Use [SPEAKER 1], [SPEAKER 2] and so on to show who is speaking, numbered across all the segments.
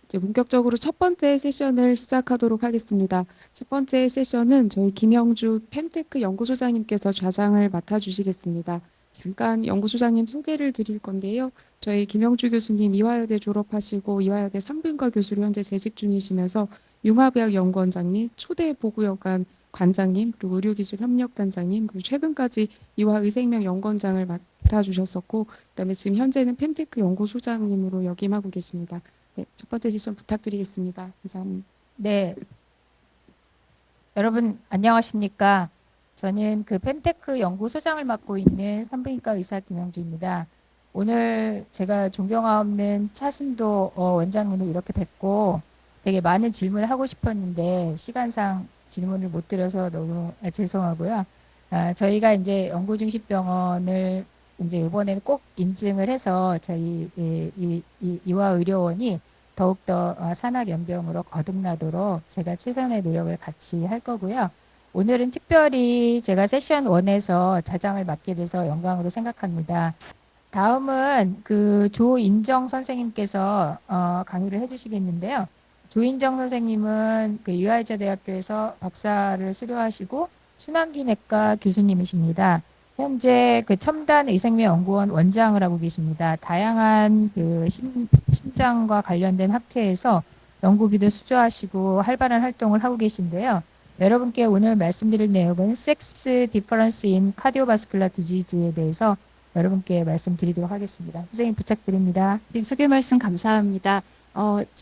[SPEAKER 1] 이제 본격적으로 첫 번째 세션을 시작하도록 하겠습니다. 첫 번째 세션은 저희 김영주 펜테크 연구소장님께서 좌장을 맡아주시겠습니다. 잠깐 연구소장님 소개를 드릴 건데요. 저희 김영주 교수님 이화여대 졸업하시고 이화여대 상분과 교수로 현재 재직 중이시면서 융합의학 연구원장님, 초대 보구여관 관장님, 그리고 의료기술협력단장님, 그리고 최근까지 이화의생명 연구원장을 맡아주셨었고, 그다음에 지금 현재는 펜테크 연구소장님으로 역임하고 계십니다. 네, 첫 번째 세션 부탁드리겠습니다. 감사합니다.
[SPEAKER 2] 네, 여러분 안녕하십니까? 저는 그 펜테크 연구소장을 맡고 있는 산부인과 의사 김영주입니다. 오늘 제가 존경하는 차순도 원장님을 이렇게 뵙고 되게 많은 질문을 하고 싶었는데 시간상 질문을 못 드려서 너무 죄송하고요. 저희가 이제 연구중심병원을 이제 이번에는 꼭 인증을 해서 저희 이화의료원이 더욱더 산학연병으로 거듭나도록 제가 최선의 노력을 같이 할 거고요. 오늘은 특별히 제가 세션 1에서 자장을 맡게 돼서 영광으로 생각합니다. 다음은 그 조인정 선생님께서 강의를 해주시겠는데요. 조인정 선생님은 그 유아의자대학교에서 박사를 수료하시고 순환기내과 교수님이십니다. 현재 그 첨단 의생명연구원 원장을 하고 계십니다. 다양한 그 심장과 관련된 학회에서 연구비도 수주하시고 활발한 활동을 하고 계신데요. 여러분께 오늘 말씀드릴 내용은 섹스 디퍼런스 인 카디오바스큘라 디지즈에 대해서 여러분께 말씀드리도록 하겠습니다. 선생님 부탁드립니다.
[SPEAKER 3] 네, 소개 말씀 감사합니다.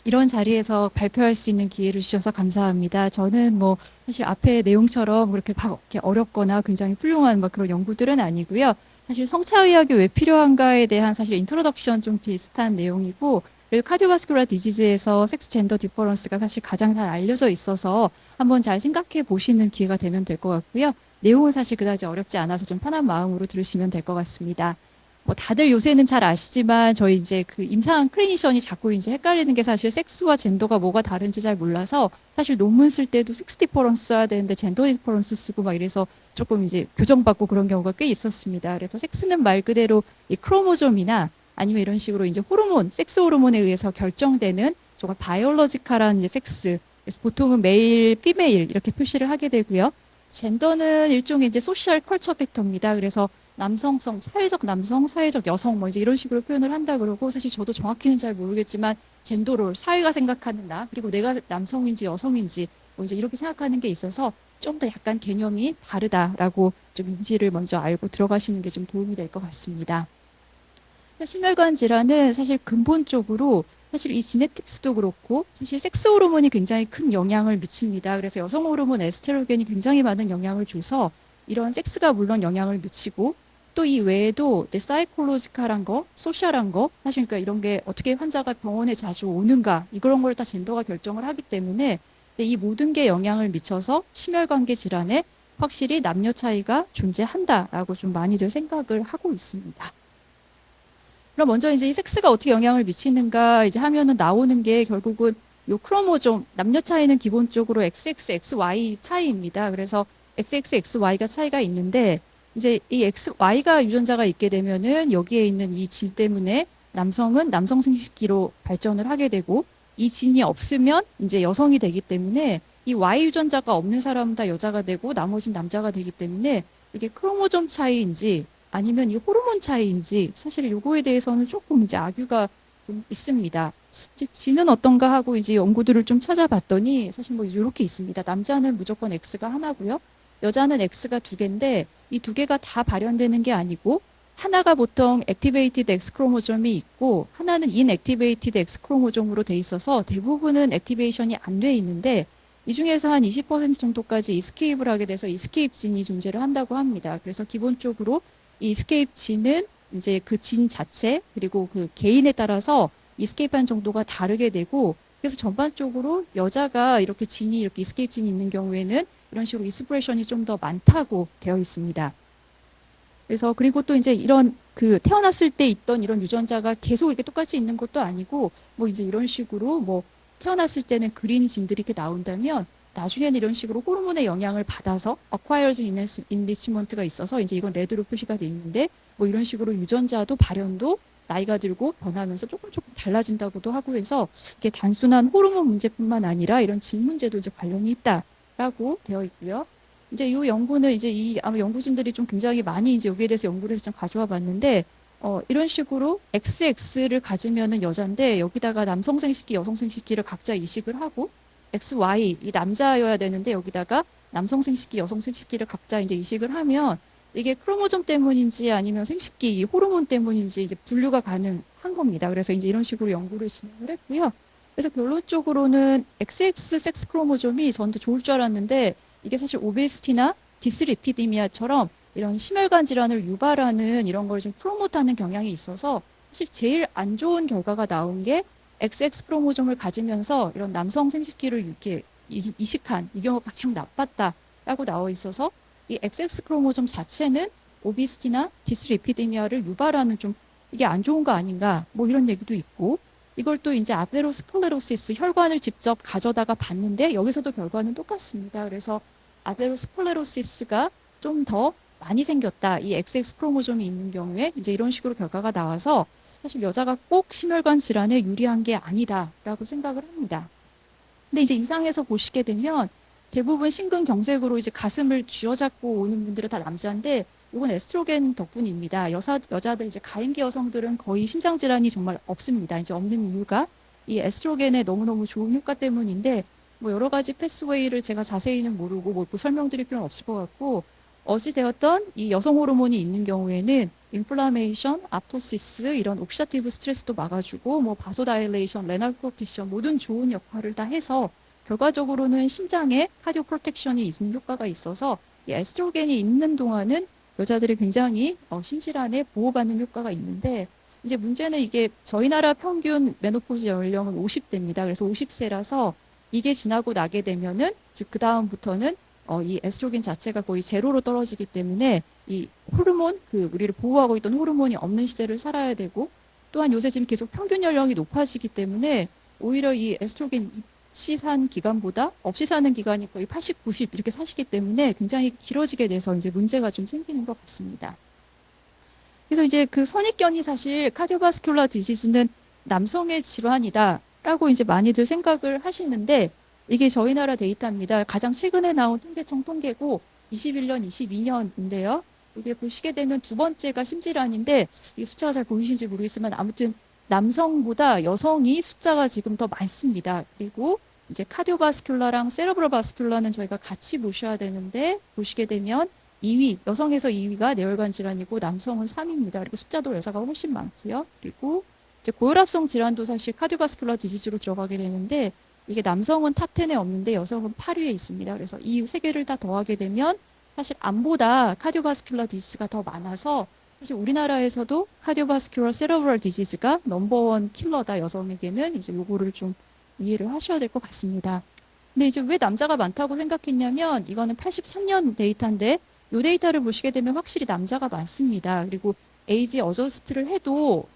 [SPEAKER 3] 이런 자리에서 발표할 수 있는 기회를 주셔서 감사합니다. 저는 뭐 사실 앞에 내용처럼 그렇게 이렇게 어렵거나 굉장히 훌륭한 막 그런 연구들은 아니고요. 사실 성차의학이 왜 필요한가에 대한 사실 인트로덕션 좀 비슷한 내용이고, 그리고 카디오바스큘라 디지즈에서 섹스 젠더 디퍼런스가 사실 가장 잘 알려져 있어서 한번 잘 생각해 보시는 기회가 되면 될 것 같고요. 내용은 사실 그다지 어렵지 않아서 좀 편한 마음으로 들으시면 될 것 같습니다. 뭐 다들 요새는 잘 아시지만 저희 이제 그 임상 클리니션이 자꾸 이제 헷갈리는 게 사실 섹스와 젠더가 뭐가 다른지 잘 몰라서 사실 논문 쓸 때도 섹스 디퍼런스 써야 되는데 젠더 디퍼런스 쓰고 막 이래서 조금 이제 교정받고 그런 경우가 꽤 있었습니다. 그래서 섹스는 말 그대로 이 크로모좀이나 아니면 이런 식으로 이제 호르몬, 섹스 호르몬에 의해서 결정되는 정말 바이올로지컬한 이제 섹스. 그래서 보통은 메일, 피메일 이렇게 표시를 하게 되고요. 젠더는 일종의 이제 소셜 컬처 팩터입니다. 그래서 남성성, 사회적 남성, 사회적 여성 뭐 이제 이런 식으로 표현을 한다 그러고, 사실 저도 정확히는 잘 모르겠지만 젠더롤, 사회가 생각하는 나, 그리고 내가 남성인지 여성인지 뭐 이제 이렇게 생각하는 게 있어서 좀 더 약간 개념이 다르다라고 좀 인지를 먼저 알고 들어가시는 게 좀 도움이 될 것 같습니다. 심혈관 질환은 사실 근본적으로 사실 이 지네틱스도 그렇고 사실 섹스 호르몬이 굉장히 큰 영향을 미칩니다. 그래서 여성 호르몬 에스트로겐이 굉장히 많은 영향을 줘서 이런 섹스가 물론 영향을 미치고, 또 이 외에도 사이콜로지컬한 거, 소셜한 거, 사실 그러니까 이런 게 어떻게 환자가 병원에 자주 오는가, 이런 걸 다 젠더가 결정을 하기 때문에 이 모든 게 영향을 미쳐서 심혈관계 질환에 확실히 남녀 차이가 존재한다라고 좀 많이들 생각을 하고 있습니다. 그럼 먼저 이제 이 섹스가 어떻게 영향을 미치는가 이제 하면은 나오는 게 결국은 요 크로모좀, 남녀 차이는 기본적으로 XX, XY 차이입니다. 그래서 XX, XY가 차이가 있는데, 이제 이 XY가 유전자가 있게 되면은 여기에 있는 이 질 때문에 남성은 남성 생식기로 발전을 하게 되고, 이 진이 없으면 이제 여성이 되기 때문에 이 Y 유전자가 없는 사람은 다 여자가 되고 나머지는 남자가 되기 때문에 이게 크로모좀 차이인지 아니면 이 호르몬 차이인지 사실 요거에 대해서는 조금 이제 악유가 좀 있습니다. 이제 지는 어떤가 하고 이제 연구들을 좀 찾아봤더니 사실 뭐 이렇게 있습니다. 남자는 무조건 X가 하나고요. 여자는 X가 두 개인데 이 두 개가 다 발현되는 게 아니고, 하나가 보통 액티베이티드 X 크로모점이 있고 하나는 인액티베이티드 X 크로모점으로 돼 있어서 대부분은 액티베이션이 안 돼 있는데, 이 중에서 한 20% 정도까지 이스케이프를 하게 돼서 이스케이프 진이 존재를 한다고 합니다. 그래서 기본적으로 이 이스케이프 진은 이제 그 진 자체 그리고 그 개인에 따라서 이스케이프한 정도가 다르게 되고, 그래서 전반적으로 여자가 이렇게 진이 이렇게 이스케이프 진이 있는 경우에는 이런 식으로 이스프레션이 좀 더 많다고 되어 있습니다. 그래서 그리고 또 이제 이런 그 태어났을 때 있던 이런 유전자가 계속 이렇게 똑같이 있는 것도 아니고, 뭐 이제 이런 식으로 뭐 태어났을 때는 그린 진들이 이렇게 나온다면 나중에는 이런 식으로 호르몬의 영향을 받아서 acquired enrichment가 있어서 이제 이건 레드로 표시가 돼 있는데, 뭐 이런 식으로 유전자도 발현도 나이가 들고 변하면서 조금 달라진다고도 하고 해서 이게 단순한 호르몬 문제뿐만 아니라 이런 질 문제도 이제 관련이 있다라고 되어 있고요. 이제 이 연구는 이제 이 아마 연구진들이 좀 굉장히 많이 이제 여기에 대해서 연구를 해서 좀 가져와 봤는데 이런 식으로 XX를 가지면은 여자인데 여기다가 남성 생식기, 여성 생식기를 각자 이식을 하고 XY 이 남자여야 되는데 여기다가 남성 생식기, 여성 생식기를 각자 이제 이식을 하면 이게 크로모점 때문인지 아니면 생식기 이 호르몬 때문인지 이제 분류가 가능한 겁니다. 그래서 이제 이런 식으로 연구를 진행을 했고요. 그래서 결론적으로는 XX 섹스 크로모점이 저한테 좋을 줄 알았는데 이게 사실 오베시티나 디스리피디미아처럼 이런 심혈관 질환을 유발하는 이런 걸 좀 프로모트하는 경향이 있어서 사실 제일 안 좋은 결과가 나온 게 XX 크로모점을 가지면서 이런 남성 생식기를 이렇게 이식한 이 경우가 가장 나빴다라고 나와 있어서 이 XX 크로모점 자체는 오비스티나 디스리피디미아를 유발하는 좀 이게 안 좋은 거 아닌가 뭐 이런 얘기도 있고 이걸 또 이제 아테로스클레로시스 혈관을 직접 가져다가 봤는데 여기서도 결과는 똑같습니다. 그래서 아테로스클레로시스가 좀 더 많이 생겼다. 이 XX 크로모점이 있는 경우에 이제 이런 식으로 결과가 나와서 사실 여자가 꼭 심혈관 질환에 유리한 게 아니다라고 생각을 합니다. 근데 이제 임상에서 보시게 되면 대부분 심근경색으로 이제 가슴을 쥐어잡고 오는 분들은 다 남자인데 이건 에스트로겐 덕분입니다. 여자들 이제 가임기 여성들은 거의 심장 질환이 정말 없습니다. 이제 없는 이유가 이 에스트로겐의 너무너무 좋은 효과 때문인데 뭐 여러 가지 패스웨이를 제가 자세히는 모르고 뭐 설명드릴 필요는 없을 것 같고 어찌되었던 이 여성 호르몬이 있는 경우에는 인플라메이션, apoptosis 이런 옥시다티브 스트레스도 막아주고 뭐 바소다일레이션, 레날 프로텍션 모든 좋은 역할을 다 해서 결과적으로는 심장에 카디오 프로텍션이 있는 효과가 있어서 이 에스트로겐이 있는 동안은 여자들이 굉장히 심질환에 보호받는 효과가 있는데 이제 문제는 이게 저희 나라 평균 메노포즈 연령은 50대입니다. 그래서 50세라서 이게 지나고 나게 되면은 즉 그 다음부터는 이 에스트로겐 자체가 거의 제로로 떨어지기 때문에 이 호르몬 우리를 보호하고 있던 호르몬이 없는 시대를 살아야 되고 또한 요새 지금 계속 평균 연령이 높아지기 때문에 오히려 이 에스트로겐 입시 산 기간보다 없이 사는 기간이 거의 80, 90 이렇게 사시기 때문에 굉장히 길어지게 돼서 이제 문제가 좀 생기는 것 같습니다. 그래서 이제 그 선입견이 사실 카디오바스큘라 디지즈는 남성의 질환이다라고 이제 많이들 생각을 하시는데 이게 저희 나라 데이터입니다. 가장 최근에 나온 통계청 통계고 21년, 22년인데요. 이게 보시게 되면 두 번째가 심질환인데 이 숫자가 잘 보이시는지 모르겠지만 아무튼 남성보다 여성이 숫자가 지금 더 많습니다. 그리고 이제 카디오바스큘라랑 세레브로바스큘라는 저희가 같이 보셔야 되는데 보시게 되면 2위, 여성에서 2위가 뇌혈관 질환이고 남성은 3위입니다. 그리고 숫자도 여자가 훨씬 많고요. 그리고 이제 고혈압성 질환도 사실 카디오바스큘라 디지즈로 들어가게 되는데 이게 남성은 탑 10에 없는데 여성은 8위에 있습니다. 그래서 이 세 개를 다 더하게 되면 사실 암보다 카디오바스큘라 디지즈가 더 많아서 사실 우리나라에서도 카디오바스큘라 세레브럴 디지즈가 넘버원 킬러다 여성에게는 이제 요거를 좀 이해를 하셔야 될 것 같습니다. 근데 이제 왜 남자가 많다고 생각했냐면 이거는 83년 데이터인데 이 데이터를 보시게 되면 확실히 남자가 많습니다. 그리고 에이지 어저스트를 해도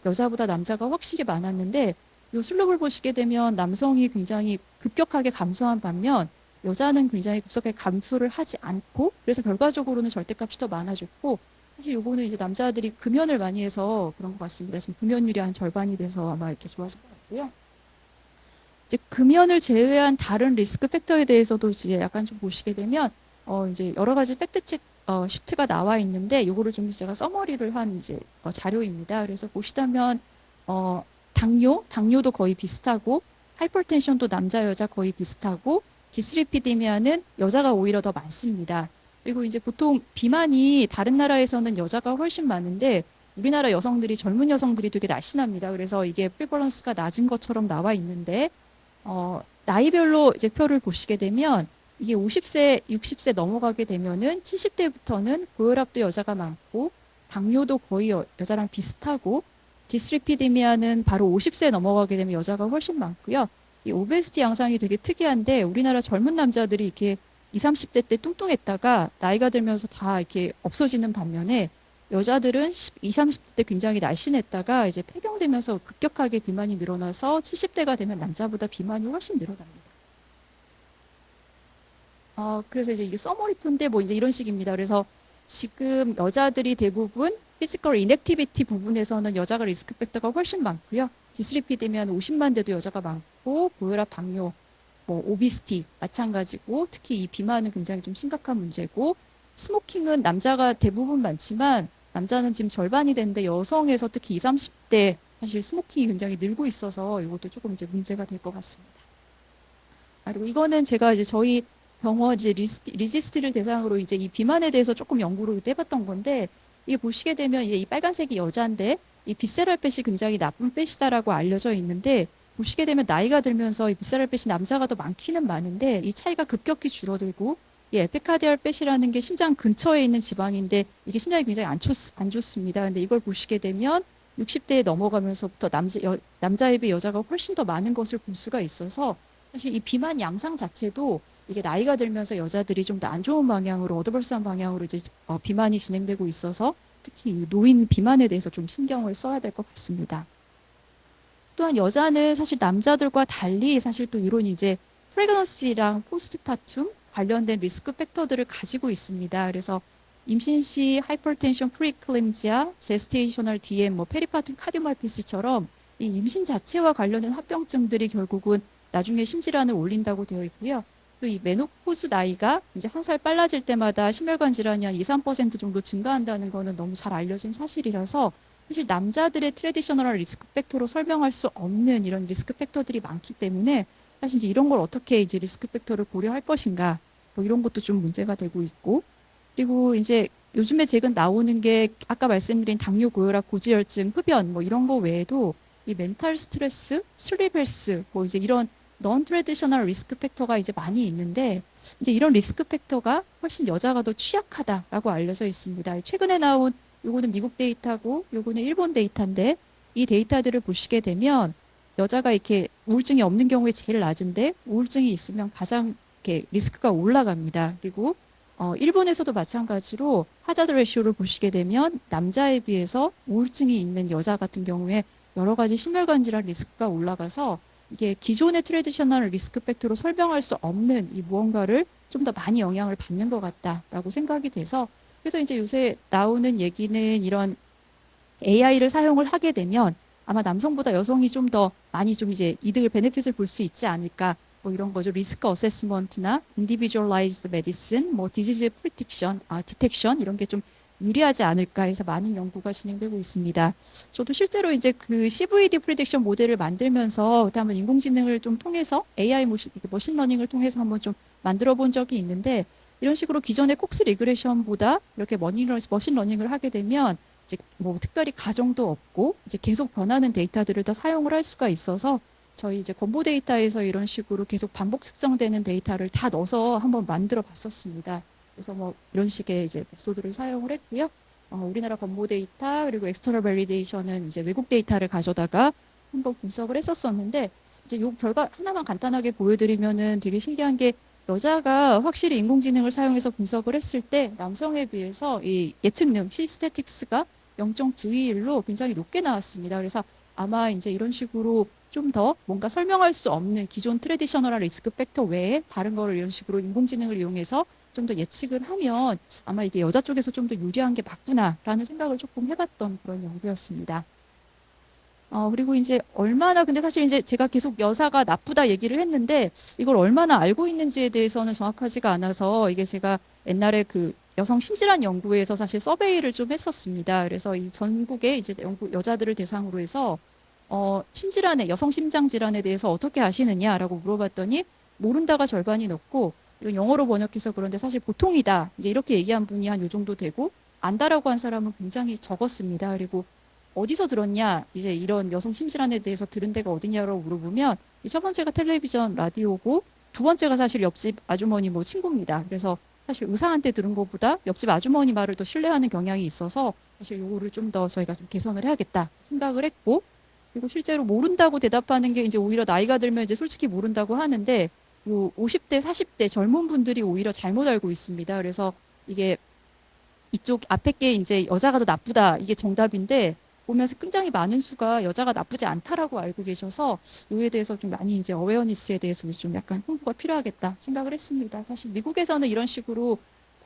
[SPEAKER 3] 여자보다 남자가 확실히 많았는데 이 슬롭을 보시게 되면 남성이 굉장히 급격하게 감소한 반면 여자는 굉장히 급속하게 감소를 하지 않고 그래서 결과적으로는 절대값이 더 많아졌고 사실 요거는 이제 남자들이 금연을 많이 해서 그런 것 같습니다. 지금 금연율이 한 절반이 돼서 아마 이렇게 좋아진 것 같고요. 이제 금연을 제외한 다른 리스크 팩터에 대해서도 이제 약간 좀 보시게 되면 이제 여러 가지 팩트책 슈트가 나와 있는데 요거를 좀 제가 서머리를 한 이제 자료입니다. 그래서 보시다면 당뇨도 거의 비슷하고 하이퍼텐션도 남자 여자 거의 비슷하고 디스리피디미아는 여자가 오히려 더 많습니다. 그리고 이제 보통 비만이 다른 나라에서는 여자가 훨씬 많은데 우리나라 여성들이 젊은 여성들이 되게 날씬합니다. 그래서 이게 프리밸런스가 낮은 것처럼 나와 있는데 나이별로 이제 표를 보시게 되면 이게 50세, 60세 넘어가게 되면은 70대부터는 고혈압도 여자가 많고 당뇨도 거의 여자랑 비슷하고 디스리피디미아는 바로 50세 넘어가게 되면 여자가 훨씬 많고요. 이 오베시티 양상이 되게 특이한데 우리나라 젊은 남자들이 이렇게 20, 30대 때 뚱뚱했다가 나이가 들면서 다 이렇게 없어지는 반면에 여자들은 20, 30대 때 굉장히 날씬했다가 이제 폐경되면서 급격하게 비만이 늘어나서 70대가 되면 남자보다 비만이 훨씬 늘어납니다. 그래서 이제 이게 서머리 표인데 뭐 이제 이런 식입니다. 그래서 지금 여자들이 대부분 피지컬 인액티비티 부분에서는 여자가 리스크 팩터가 훨씬 많고요. 디슬리피드면 50만 대도 여자가 많고 고혈압, 당뇨, 뭐 오비스티 마찬가지고 특히 이 비만은 굉장히 좀 심각한 문제고 스모킹은 남자가 대부분 많지만 남자는 지금 절반이 되는데 여성에서 특히 20, 30대 사실 스모킹이 굉장히 늘고 있어서 이것도 조금 이제 문제가 될 것 같습니다. 그리고 이거는 제가 이제 저희 병원 이제 리지스트를 대상으로 이제 이 비만에 대해서 조금 연구를 해봤던 건데 이게 보시게 되면 이제 이 빨간색이 여자인데 이 비세랄펫이 굉장히 나쁜 펫이다라고 알려져 있는데 보시게 되면 나이가 들면서 이 비세랄펫이 남자가 더 많기는 많은데 이 차이가 급격히 줄어들고 이 에피카디얼 펫이라는 게 심장 근처에 있는 지방인데 이게 심장이 굉장히 안 좋습니다. 근데 이걸 보시게 되면 60대에 넘어가면서부터 남자에 비해 여자가 훨씬 더 많은 것을 볼 수가 있어서 사실 이 비만 양상 자체도 이게 나이가 들면서 여자들이 좀 더 안 좋은 방향으로 어드버스한 방향으로 이제 비만이 진행되고 있어서 특히 이 노인 비만에 대해서 좀 신경을 써야 될 것 같습니다. 또한 여자는 사실 남자들과 달리 사실 또 이런 이제 프레그넌시랑 포스트파툼 관련된 리스크 팩터들을 가지고 있습니다. 그래서 임신 시 하이퍼텐션, 프리클램지아, 제스테이셔널 DM, 뭐 페리파툼 카디오마이오패스처럼 이 임신 자체와 관련된 합병증들이 결국은 나중에 심질환을 올린다고 되어 있고요. 또 이 메노포즈 나이가 이제 한 살 빨라질 때마다 심혈관 질환이 한 2, 3% 정도 증가한다는 거는 너무 잘 알려진 사실이라서 사실 남자들의 트레디셔널한 리스크 팩터로 설명할 수 없는 이런 리스크 팩터들이 많기 때문에 사실 이제 이런 걸 어떻게 이제 리스크 팩터를 고려할 것인가 뭐 이런 것도 좀 문제가 되고 있고 그리고 이제 요즘에 최근 나오는 게 아까 말씀드린 당뇨, 고혈압, 고지혈증, 흡연 뭐 이런 거 외에도 이 멘탈 스트레스, 슬립 헬스 뭐 이제 이런 넌 트레디셔널 리스크 팩터가 이제 많이 있는데 이제 이런 리스크 팩터가 훨씬 여자가 더 취약하다라고 알려져 있습니다. 최근에 나온 요거는 미국 데이터고 요거는 일본 데이터인데 이 데이터들을 보시게 되면 여자가 이렇게 우울증이 없는 경우에 제일 낮은데 우울증이 있으면 가장 이렇게 리스크가 올라갑니다. 그리고 일본에서도 마찬가지로 하자드 레시오를 보시게 되면 남자에 비해서 우울증이 있는 여자 같은 경우에 여러 가지 심혈관 질환 리스크가 올라가서 이게 기존의 트레디셔널 리스크 팩터로 설명할 수 없는 이 무언가를 좀 더 많이 영향을 받는 것 같다라고 생각이 돼서 그래서 이제 요새 나오는 얘기는 이런 AI를 사용을 하게 되면 아마 남성보다 여성이 좀 더 많이 좀 이제 이득을 베네핏을 볼 수 있지 않을까 뭐 이런 거죠. 리스크 어세스먼트나 인디비주얼라이즈드 메디슨, 뭐 디지즈 프리딕션, 디텍션 이런 게 좀 유리하지 않을까 해서 많은 연구가 진행되고 있습니다. 저도 실제로 이제 그 CVD 프리딕션 모델을 만들면서 그때 한번 인공지능을 좀 통해서 AI 머신러닝을 통해서 한번 좀 만들어 본 적이 있는데 이런 식으로 기존의 콕스 리그레션보다 이렇게 머신러닝을 하게 되면 이제 뭐 특별히 가정도 없고 이제 계속 변하는 데이터들을 다 사용을 할 수가 있어서 저희 이제 건보 데이터에서 이런 식으로 계속 반복 측정되는 데이터를 다 넣어서 한번 만들어 봤었습니다. 그래서 뭐 이런 식의 이제 메소드를 사용을 했고요. 우리나라 건보 데이터 그리고 엑스터널 밸리데이션은 이제 외국 데이터를 가져다가 한번 분석을 했었었는데 이제 요 결과 하나만 간단하게 보여드리면은 되게 신기한 게 여자가 확실히 인공지능을 사용해서 분석을 했을 때 남성에 비해서 이 예측능 C스태틱스가 0.921로 굉장히 높게 나왔습니다. 그래서 아마 이제 이런 식으로 좀 더 뭔가 설명할 수 없는 기존 트레디셔널한 리스크 팩터 외에 다른 거를 이런 식으로 인공지능을 이용해서 좀 더 예측을 하면 아마 이게 여자 쪽에서 좀 더 유리한 게 맞구나라는 생각을 조금 해봤던 그런 연구였습니다. 그리고 이제 얼마나 근데 사실 이제 제가 계속 여사가 나쁘다 얘기를 했는데 이걸 얼마나 알고 있는지에 대해서는 정확하지가 않아서 이게 제가 옛날에 그 여성 심질환 연구에서 사실 서베이를 좀 했었습니다. 그래서 이 전국의 이제 여자들을 대상으로 해서 심질환에 여성 심장 질환에 대해서 어떻게 아시느냐라고 물어봤더니 모른다가 절반이 넘고 이건 영어로 번역해서 그런데 사실 보통이다 이제 이렇게 얘기한 분이 한 요 정도 되고 안다라고 한 사람은 굉장히 적었습니다. 그리고 어디서 들었냐 이제 이런 여성 심질환에 대해서 들은 데가 어디냐라고 물어보면 이 첫 번째가 텔레비전 라디오고 두 번째가 사실 옆집 아주머니 뭐 친구입니다. 그래서 사실 의사한테 들은 것보다 옆집 아주머니 말을 더 신뢰하는 경향이 있어서 사실 요거를 좀 더 저희가 좀 개선을 해야겠다 생각을 했고 그리고 실제로 모른다고 대답하는 게 이제 오히려 나이가 들면 이제 솔직히 모른다고 하는데 요 50대, 40대 젊은 분들이 오히려 잘못 알고 있습니다. 그래서 이게 이쪽 앞에 게 이제 여자가 더 나쁘다 이게 정답인데 보면서 굉장히 많은 수가 여자가 나쁘지 않다라고 알고 계셔서 이에 대해서 좀 많이 이제 어웨어니스에 대해서 좀 약간 홍보가 필요하겠다 생각을 했습니다. 사실 미국에서는 이런 식으로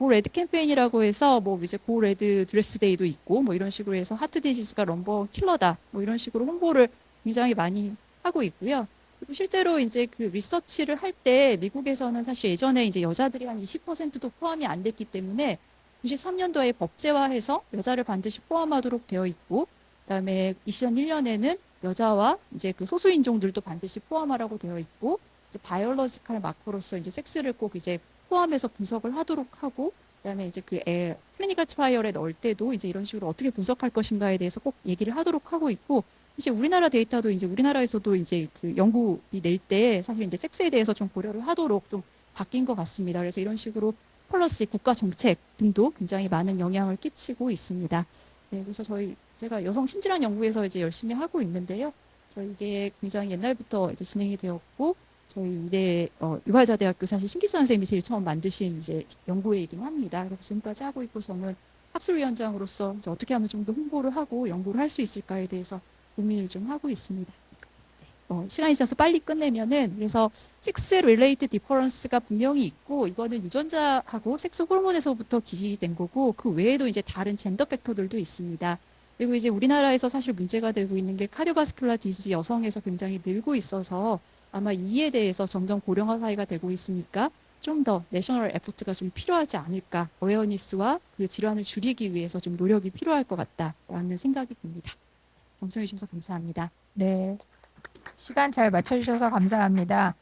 [SPEAKER 3] 고 레드 캠페인이라고 해서 뭐 이제 고 레드 드레스 데이도 있고 뭐 이런 식으로 해서 하트 디지즈가 넘버 킬러다 뭐 이런 식으로 홍보를 굉장히 많이 하고 있고요. 그리고 실제로 이제 그 리서치를 할 때 미국에서는 사실 예전에 이제 여자들이 한 20%도 포함이 안 됐기 때문에 93년도에 법제화해서 여자를 반드시 포함하도록 되어 있고, 그다음에 2001년에는 여자와 이제 그 소수 인종들도 반드시 포함하라고 되어 있고, 이제 바이올로지컬 마커로서 이제 섹스를 꼭 이제 포함해서 분석을 하도록 하고, 그다음에 이제 그 클리니컬 트라이얼에 넣을 때도 이제 이런 식으로 어떻게 분석할 것인가에 대해서 꼭 얘기를 하도록 하고 있고, 이제 우리나라 데이터도 이제 우리나라에서도 이제 그 연구이 낼 때 사실 이제 섹스에 대해서 좀 고려를 하도록 좀 바뀐 것 같습니다. 그래서 이런 식으로 폴러시, 국가 정책 등도 굉장히 많은 영향을 끼치고 있습니다. 네, 그래서 제가 여성 심질환 연구에서 이제 열심히 하고 있는데요. 저희 이게 굉장히 옛날부터 이제 진행이 되었고, 저희 이대 유화여자대학교 사실 신기수 선생님이 제일 처음 만드신 이제 연구이긴 합니다. 그래서 지금까지 하고 있고, 저는 학술위원장으로서 이제 어떻게 하면 좀 더 홍보를 하고 연구를 할 수 있을까에 대해서 고민을 좀 하고 있습니다. 시간이 있어서 빨리 끝내면은, 그래서 섹스 릴레이트 디퍼런스가 분명히 있고, 이거는 유전자하고 섹스 호르몬에서부터 기시된 거고, 그 외에도 이제 다른 젠더 팩터들도 있습니다. 그리고 이제 우리나라에서 사실 문제가 되고 있는 게 카디오바스큘라 디지즈 여성에서 굉장히 늘고 있어서 아마 이에 대해서 점점 고령화 사회가 되고 있으니까 좀 더 내셔널 에포트가 좀 필요하지 않을까, 어웨어니스와 그 질환을 줄이기 위해서 좀 노력이 필요할 것 같다라는 생각이 듭니다. 경청해 주셔서 감사합니다.
[SPEAKER 2] 네. 시간 잘 맞춰주셔서 감사합니다.